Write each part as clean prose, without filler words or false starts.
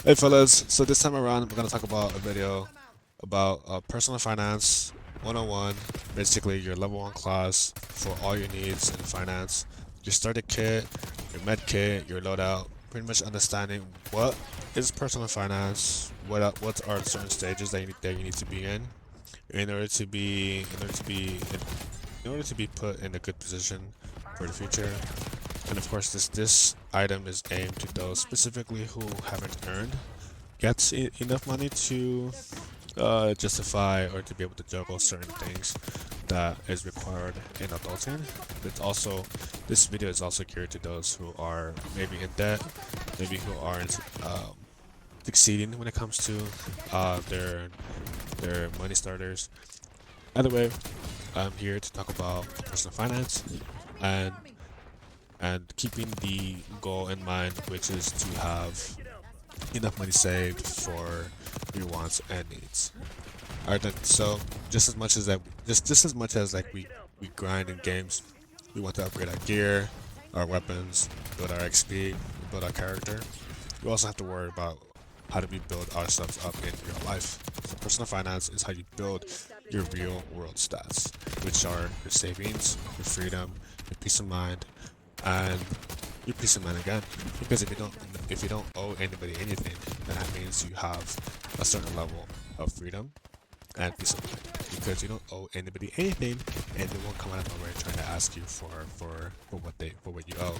Hey fellas, so this time around we're gonna talk about a video about personal finance 101, basically your level 1 class for all your needs in finance, your starter kit, your med kit, your loadout, pretty much understanding what is personal finance, what are certain stages that you need to be in order to be put in a good position for the future. And of course, this item is aimed to those specifically who haven't earned gets enough money to justify or to be able to juggle certain things that is required in adulting. It's also This video is also geared to those who are maybe in debt, maybe who aren't succeeding when it comes to their money starters. Either way, I'm here to talk about personal finance and keeping the goal in mind, which is to have enough money saved for your wants and needs. Alright then, so just as much as like we grind in games, we want to upgrade our gear, our weapons, build our XP, build our character. We also have to worry about how do we build ourselves up in real life. So personal finance is how you build your real world stats, which are your savings, your freedom, your peace of mind, and your peace of mind again. Because if you don't owe anybody anything, then that means you have a certain level of freedom and peace of mind. Because you don't owe anybody anything, and they won't come out of nowhere trying to ask you for what you owe.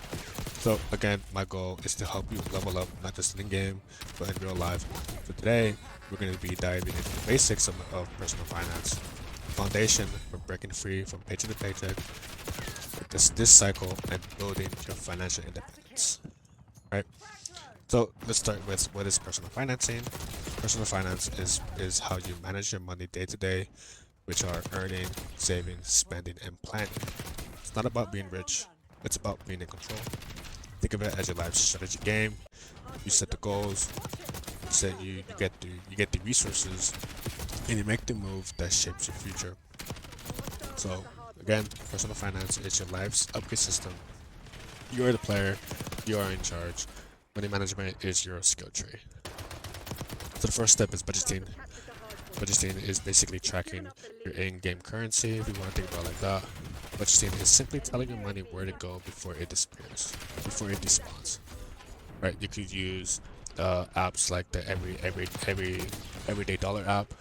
So again, my goal is to help you level up, not just in game, but in real life. So today, we're going to be diving into the basics of personal finance, foundation for breaking free from paycheck to paycheck, this cycle, and building your financial independence. Right. So let's start with what is personal financing. Personal finance is how you manage your money day to day, which are earning, saving, spending, and planning. It's not about being rich, it's about being in control. Think of it as your life strategy game. You set the goals, you get the resources, and you make the move that shapes your future. So again, personal finance is your life's upgrade system. You are the player, you are in charge. Money management is your skill tree. So the first step is budgeting. Budgeting is basically tracking your in-game currency, if you want to think about it like that. Budgeting is simply telling your money where to go before it disappears, before it despawns. Right? You could use apps like the everyday dollar app.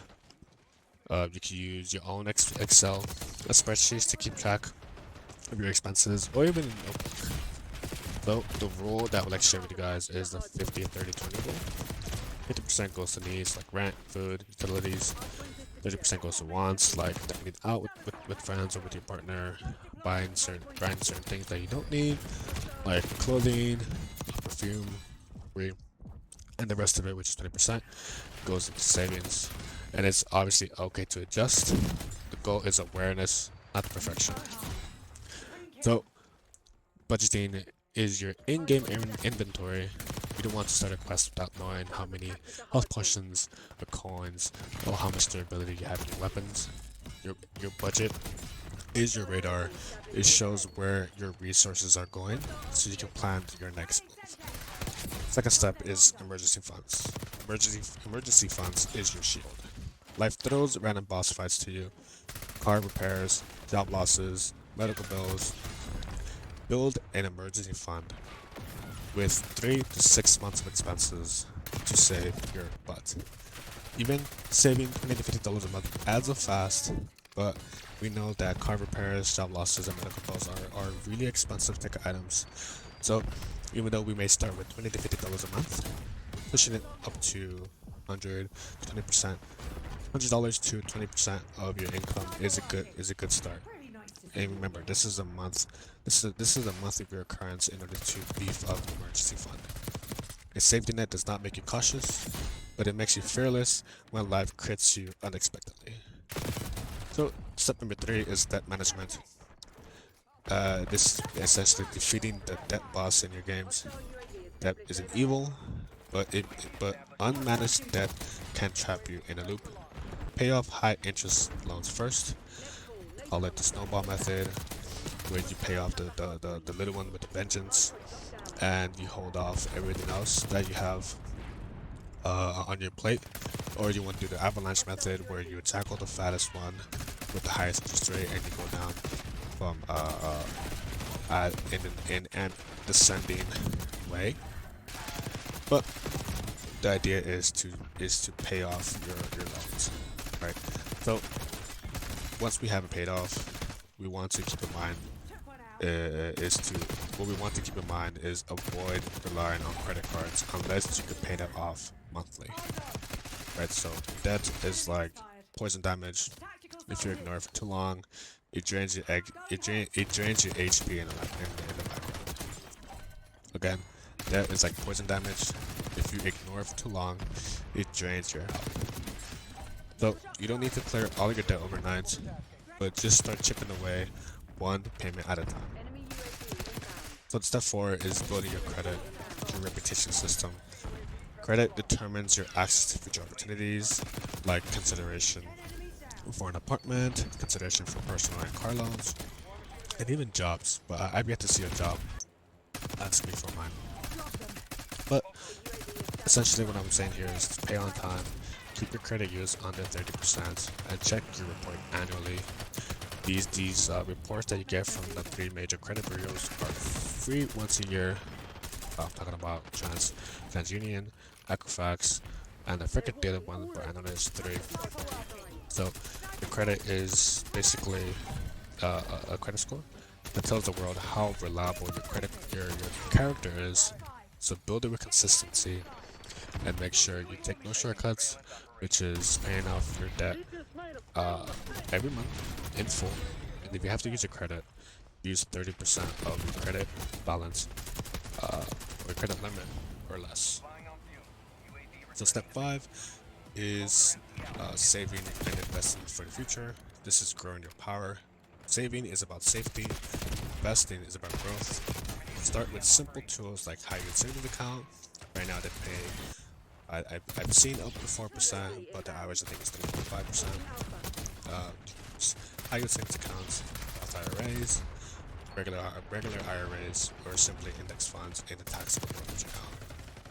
You could use your own Excel spreadsheets to keep track of your expenses, or even a notebook. So the rule that I would like to share with you guys is the 50-30-20 rule. 50% goes to needs like rent, food, utilities. 30% goes to wants like dining out with friends or with your partner, buying certain things that you don't need, like clothing, perfume, and the rest of it, which is 20%, goes into savings. And it's obviously okay to adjust. The goal is awareness, not perfection. So budgeting is your in-game inventory. You don't want to start a quest without knowing how many health potions or coins or how much durability you have in your weapons. Your budget is your radar. It shows where your resources are going so you can plan your next move. Second step is emergency funds. Emergency funds is your shield. Life throws random boss fights to you, car repairs, job losses, medical bills. Build an emergency fund with 3 to 6 months of expenses to save your butt. Even saving $20 to $50 a month adds up fast, but we know that car repairs, job losses, and medical bills are really expensive ticket items. So even though we may start with $20 to $50 a month, pushing it up to 100 to 20%, $100 to 20% of your income is a good start. And remember, this is a month. This is a monthly reoccurrence in order to beef up the emergency fund. A safety net does not make you cautious, but it makes you fearless when life crits you unexpectedly. So step number 3 is debt management. This is essentially defeating the debt boss in your games. Debt is an evil, but unmanaged debt can trap you in a loop. Pay off high interest loans first. Call it the snowball method, where you pay off the little one with the vengeance, and you hold off everything else that you have on your plate, or you want to do the avalanche method where you tackle the fattest one with the highest interest rate and you go down from in an descending way. But the idea is to pay off your loans, right? So once we have it paid off, we want to keep in mind what we want to keep in mind is avoid relying on credit cards unless you can pay that off monthly, right? So debt is like poison damage. If you ignore it for too long, it drains your it drains your HP in the background. Again, debt is like poison damage. If you ignore it for too long, it drains your health. So you don't need to clear all your debt overnight, but just start chipping away one payment at a time. So step 4 is building your credit, your reputation system. Credit determines your access to future opportunities, like consideration for an apartment, consideration for personal and car loans, and even jobs. But I've yet to see a job ask me for mine. But essentially what I'm saying here is to pay on time, keep your credit use under 30%, and check your report annually. These reports that you get from the 3 major credit bureaus are free once a year. I'm talking about TransUnion, Equifax, and I forget the other one, but I know there's 3. So your credit is basically a credit score that tells the world how reliable your character is. So build it with consistency and make sure you take no shortcuts, which is paying off your debt every month in full. And if you have to use your credit, use 30% of your credit balance or credit limit or less. So step 5 is saving and investing for the future. This is growing your power. Saving is about safety. Investing is about growth. Start with simple tools like high yield savings account. Right now they pay, I've seen up to 4%, but the average I think is 3.5%. High yield savings accounts, IRAs, regular IRAs, or simply index funds in a taxable brokerage account.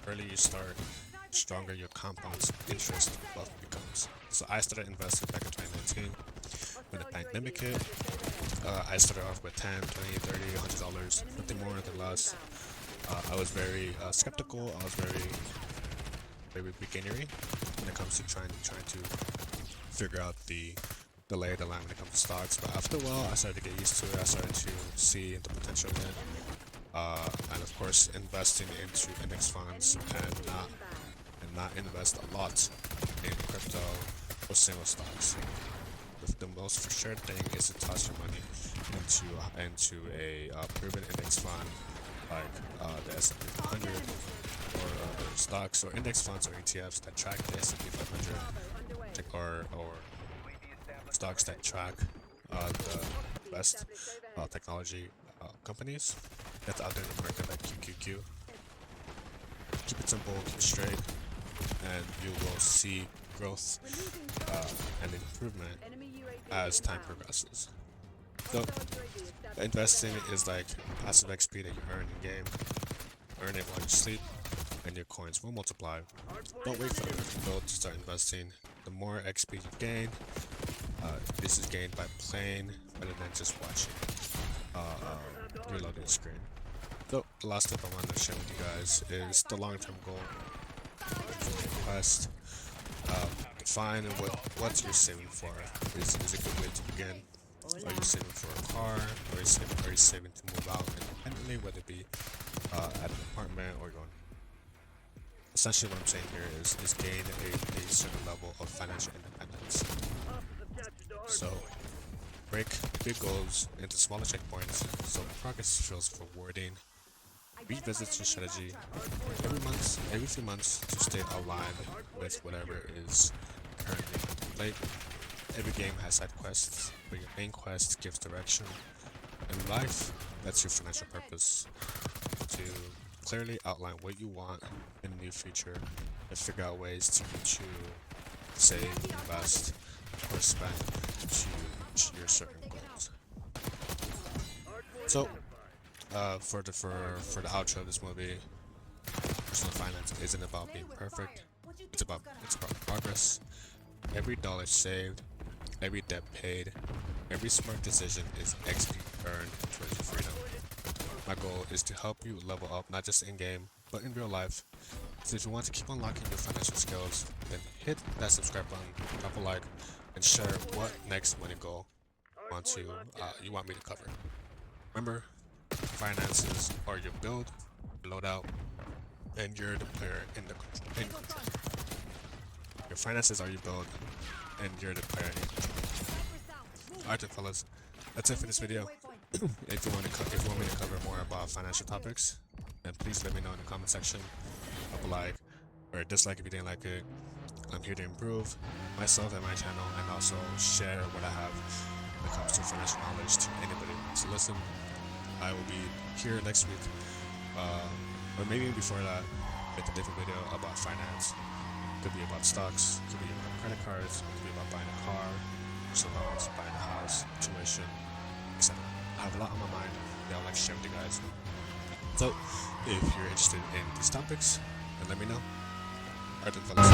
The earlier you start, the stronger your compound interest wealth becomes. So I started investing back in 2019 when the bank mimicked it. I started off with 10, 20, 30, $100, nothing more, nothing less. I was very skeptical. I was very beginnery when it comes to trying to figure out the lay of the land when it comes to stocks. But after a while, I started to get used to it. I started to see the potential in it, and of course, investing into index funds and not invest a lot in crypto or single stocks. The most for sure thing is to toss your money into a proven index fund like the S&P 500 or stocks or index funds or ETFs that track the S&P 500 or stocks that track the best technology companies that's out there in the market like QQQ. Keep it simple, keep it straight, and you will see growth and improvement as time progresses. So investing is like passive XP that you earn in game. Earn it while you sleep, and your coins will multiply. Don't wait for the perfect build to start investing. The more XP you gain, this is gained by playing rather than just watching reloading screen. So the last tip I want to share with you guys is the long-term goal. Quest. Define what you're saving for is a good way to begin. Are you saving for a car? Are you saving to move out independently, whether it be at an apartment or going? Essentially, what I'm saying here is gain a certain level of financial independence. So break big goals into smaller checkpoints so progress feels rewarding. Revisit your strategy every few months to stay aligned with whatever is currently on your plate. Every game has side quests, but your main quest gives direction. In life, that's your financial purpose. To clearly outline what you want in the near future and figure out ways to save, invest, or spend to reach your certain goals. So, for the outro of this movie, personal finance isn't about being perfect. It's about progress. Every dollar saved, every debt paid, every smart decision is XP earned towards your freedom. My goal is to help you level up not just in game, but in real life. So if you want to keep unlocking your financial skills, then hit that subscribe button, drop a like, and share what next money goal you want me to cover. Remember, finances are your build, loadout, and you're the player in control. Your finances are your build, and you're the player in control. Alright then, fellas, that's it for this video. If you want me to cover more about financial topics, then please let me know in the comment section. Drop a like or a dislike if you didn't like it. I'm here to improve myself and my channel, and also share what I have when it comes to financial knowledge to anybody. So listen, I will be here next week, or maybe before that, with a different video about finance. Could be about stocks, could be about credit cards, could be about buying a car, personal loans, buying a house, tuition, etc. I have a lot on my mind that I would like to share with you guys. So, if you're interested in these topics, then let me know. Alright then, fellas.